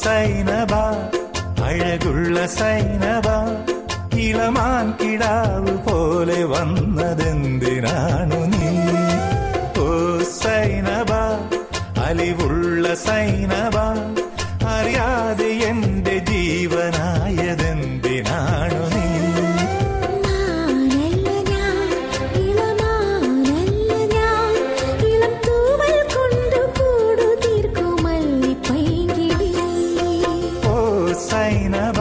സൈനബ അഴകുള്ള സൈനബ ഇളമാൻ കിടാവ് പോലെ വന്നതെന്തിനാണു നീ? ഓ സൈനബ അലിവുള്ള സൈനബ അറിയാതെ എന്റെ ജീവനായതെന്തിനാണു നീ? സൈനബ